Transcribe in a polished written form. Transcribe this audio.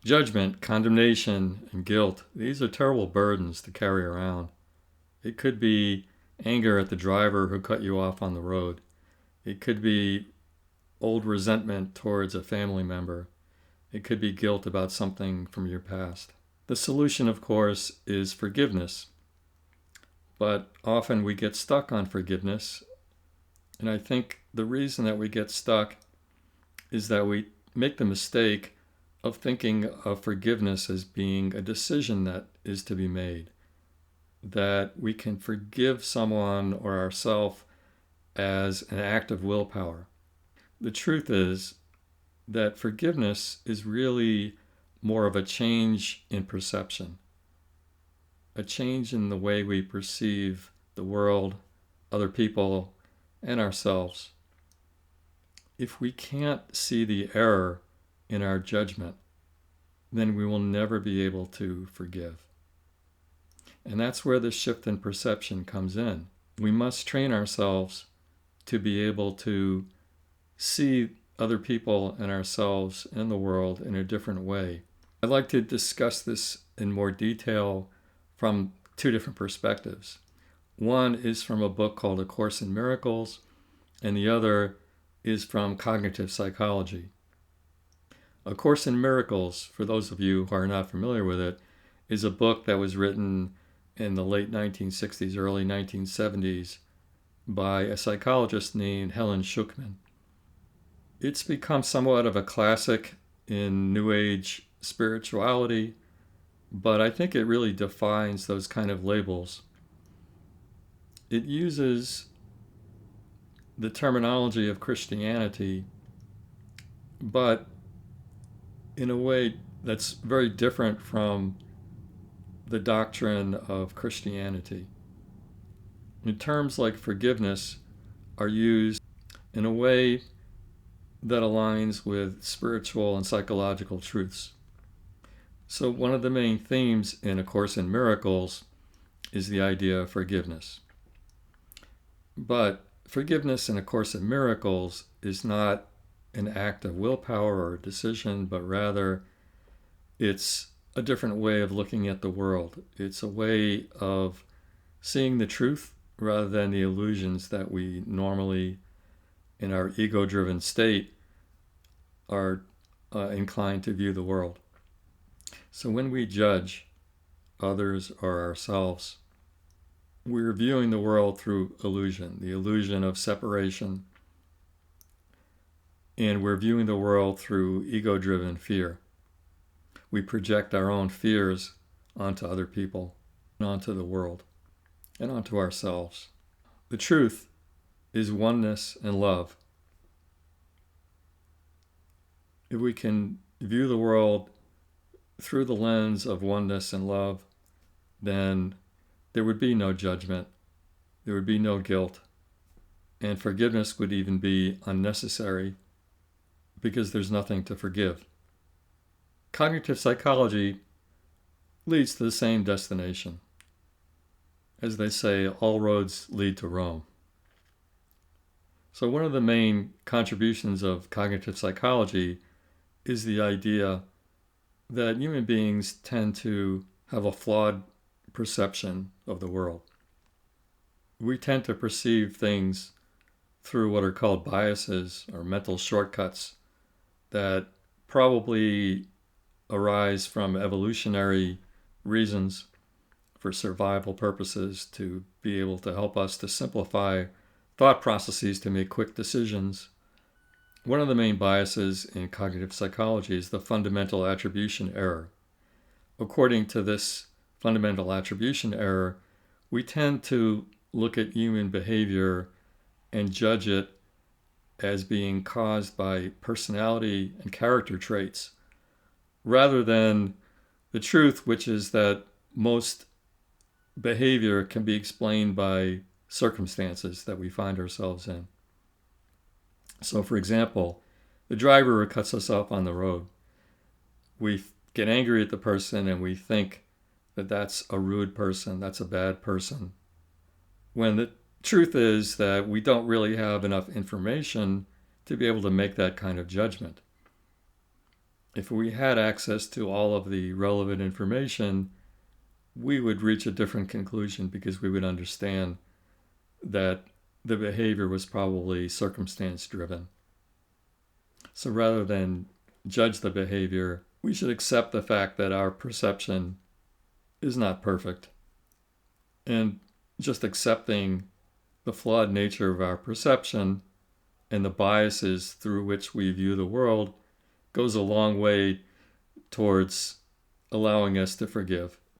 Judgment, condemnation, and guilt, these are terrible burdens to carry around. It could be anger at the driver who cut you off on the road. It could be old resentment towards a family member. It could be guilt about something from your past. The solution, of course, is forgiveness. But often we get stuck on forgiveness. And I think the reason that we get stuck is that we make the mistake of thinking of forgiveness as being a decision that is to be made. That we can forgive someone or ourselves as an act of willpower. The truth is that forgiveness is really more of a change in perception, a change in the way we perceive the world, other people, and ourselves. If we can't see the error in our judgment, then we will never be able to forgive. And that's where the shift in perception comes in. We must train ourselves to be able to see other people and ourselves and the world in a different way. I'd like to discuss this in more detail from two different perspectives. One is from a book called A Course in Miracles, and the other is from cognitive psychology. A Course in Miracles, for those of you who are not familiar with it, is a book that was written in the late 1960s, early 1970s by a psychologist named Helen Schucman. It's become somewhat of a classic in New Age spirituality, but I think it really defines those kind of labels. It uses the terminology of Christianity, but in a way that's very different from the doctrine of Christianity. And terms like forgiveness are used in a way that aligns with spiritual and psychological truths. So one of the main themes in A Course in Miracles is the idea of forgiveness. But forgiveness in A Course in Miracles is not an act of willpower or decision, but rather it's a different way of looking at the world. It's a way of seeing the truth rather than the illusions that we normally, in our ego-driven state, are inclined to view the world. So when we judge others or ourselves, we're viewing the world through illusion, the illusion of separation, and we're viewing the world through ego-driven fear. We project our own fears onto other people, and onto the world, and onto ourselves. The truth is oneness and love. If we can view the world through the lens of oneness and love, then there would be no judgment, there would be no guilt, and forgiveness would even be unnecessary because there's nothing to forgive. Cognitive psychology leads to the same destination. As they say, all roads lead to Rome. So one of the main contributions of cognitive psychology is the idea that human beings tend to have a flawed perception of the world. We tend to perceive things through what are called biases or mental shortcuts that probably arise from evolutionary reasons for survival purposes, to be able to help us to simplify thought processes to make quick decisions. One of the main biases in cognitive psychology is the fundamental attribution error. According to this fundamental attribution error, we tend to look at human behavior and judge it as being caused by personality and character traits, rather than the truth, which is that most behavior can be explained by circumstances that we find ourselves in. So, for example, the driver who cuts us off on the road, we get angry at the person and we think that that's a rude person, that's a bad person, when the truth is that we don't really have enough information to be able to make that kind of judgment. If we had access to all of the relevant information, we would reach a different conclusion because we would understand that the behavior was probably circumstance driven. So rather than judge the behavior, we should accept the fact that our perception is not perfect. And just accepting the flawed nature of our perception and the biases through which we view the world goes a long way towards allowing us to forgive.